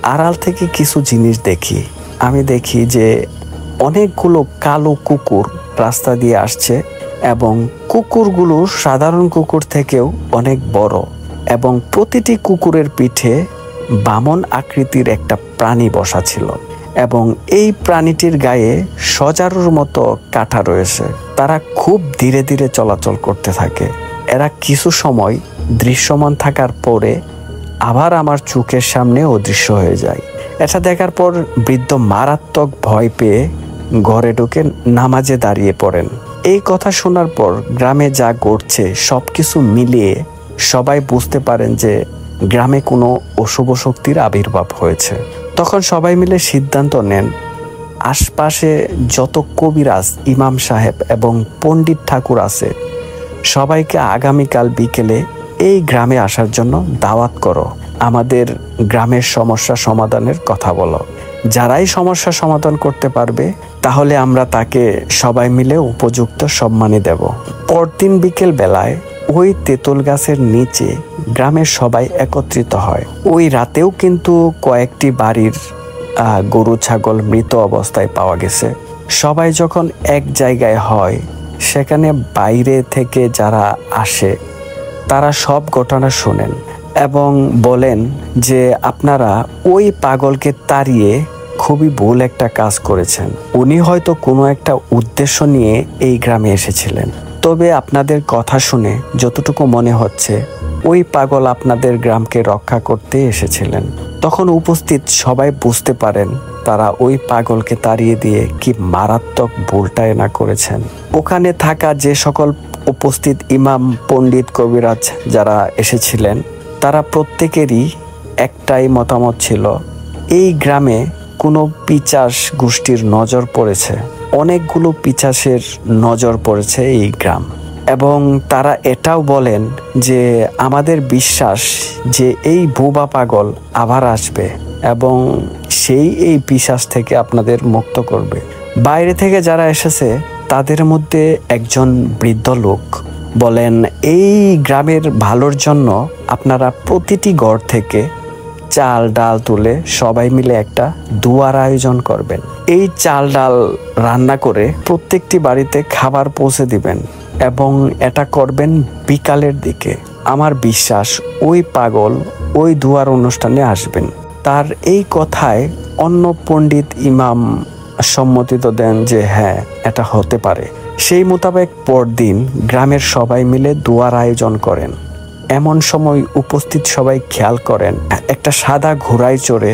আড়াল থেকে কিছু জিনিস দেখি। আমি দেখি যে অনেকগুলো কালো কুকুর রাস্তা দিয়ে আসছে এবং কুকুরগুলো সাধারণ কুকুর থেকেও অনেক বড় এবং প্রতিটি কুকুরের পিঠে বামন আকৃতির একটা প্রাণী বসা ছিল এবং এই প্রাণীটির গায়ে সজারুর মতো কাঁটা রয়েছে। তারা খুব ধীরে ধীরে চলাচল করতে থাকে। এরা কিছু সময় দৃশ্যমান থাকার পরে আবার আমার চোখের সামনে অদৃশ্য হয়ে যায়। এটা দেখার পর বৃদ্ধ মারাত্মক ভয় পেয়ে ঘরে ঢুকে নামাজে দাঁড়িয়ে পড়েন। এই কথা শোনার পর গ্রামে যা ঘটছে সবকিছু মিলিয়ে সবাই বুঝতে পারেন যে গ্রামে কোনো অশুভ শক্তির আবির্ভাব হয়েছে। তখন সবাই মিলে সিদ্ধান্ত নেন আশপাশে যত কবিরাজ, ইমাম সাহেব এবং পণ্ডিত ঠাকুর আছে সবাইকে আগামীকাল বিকেলে এই গ্রামে আসার জন্য দাওয়াত করো, আমাদের গ্রামের সমস্যা সমাধানের কথা বলো। যারাই সমস্যা সমাধান করতে পারবে তাহলে আমরা তাকে সবাই মিলে উপযুক্ত সম্মানী দেব। পরদিন বিকেল বেলায় ওই তেঁতুল গাছের নিচে গ্রামের সবাই একত্রিত হয়। ওই রাতেও কিন্তু কয়েকটি বাড়ির গরু ছাগল মৃত অবস্থায় পাওয়া গেছে। সবাই যখন এক জায়গায় হয় সেখানে বাইরে থেকে যারা আসে তারা সব ঘটনা শোনেন এবং বলেন যে আপনারা ওই পাগলকে তাড়িয়ে খুবই ভুল একটা কাজ করেছেন। উনি হয়তো কোনো একটা উদ্দেশ্য নিয়ে এই গ্রামে এসেছিলেন, তবে আপনাদের কথা শুনে যতটুকু মনে হচ্ছে ওই পাগল আপনাদের গ্রামকে রক্ষা করতে এসেছিলেন। তখন উপস্থিত সবাই বুঝতে পারেন তারা ওই পাগলকে তাড়িয়ে দিয়ে কি মারাত্মক ভুলটাই না করেছেন। ওখানে থাকা যে সকল উপস্থিত ইমাম, পণ্ডিত, কবিরাজ যারা এসেছিলেন তারা প্রত্যেকেরই একটাই মতামত ছিল, এই গ্রামে কোনো পিশাচ গোষ্ঠীর নজর পড়েছে। অনেকগুলো পিশাচের নজর পড়েছে এই গ্রাম এবং তারা এটাও বলেন যে আমাদের বিশ্বাস যে এই বোবা পাগল আবার আসবে এবং সেই এই পিশাচ থেকে আপনাদের মুক্ত করবে। বাইরে থেকে যারা এসেছে তাদের মধ্যে একজন বৃদ্ধ লোক বলেন, এই গ্রামের ভালোর জন্য আপনারা প্রতিটি ঘর থেকে চাল ডাল তুলে সবাই মিলে একটা দুয়ার আয়োজন করবেন। এই চাল ডাল রান্না করে প্রত্যেকটি বাড়িতে খাবার পৌঁছে দিবেন এবং এটা করবেন বিকালের দিকে। আমার বিশ্বাস ওই পাগল ওই দুয়ার অনুষ্ঠানে আসবেন। তার এই কথায় অন্য পণ্ডিত, ইমাম সম্মতি তো দেন যে হ্যাঁ এটা হতে পারে। সেই মোতাবেক পরদিন গ্রামের সবাই মিলে দুয়ার আয়োজন করেন। এমন সময় উপস্থিত সবাই খেয়াল করেন একটা সাদা ঘোড়ায় চড়ে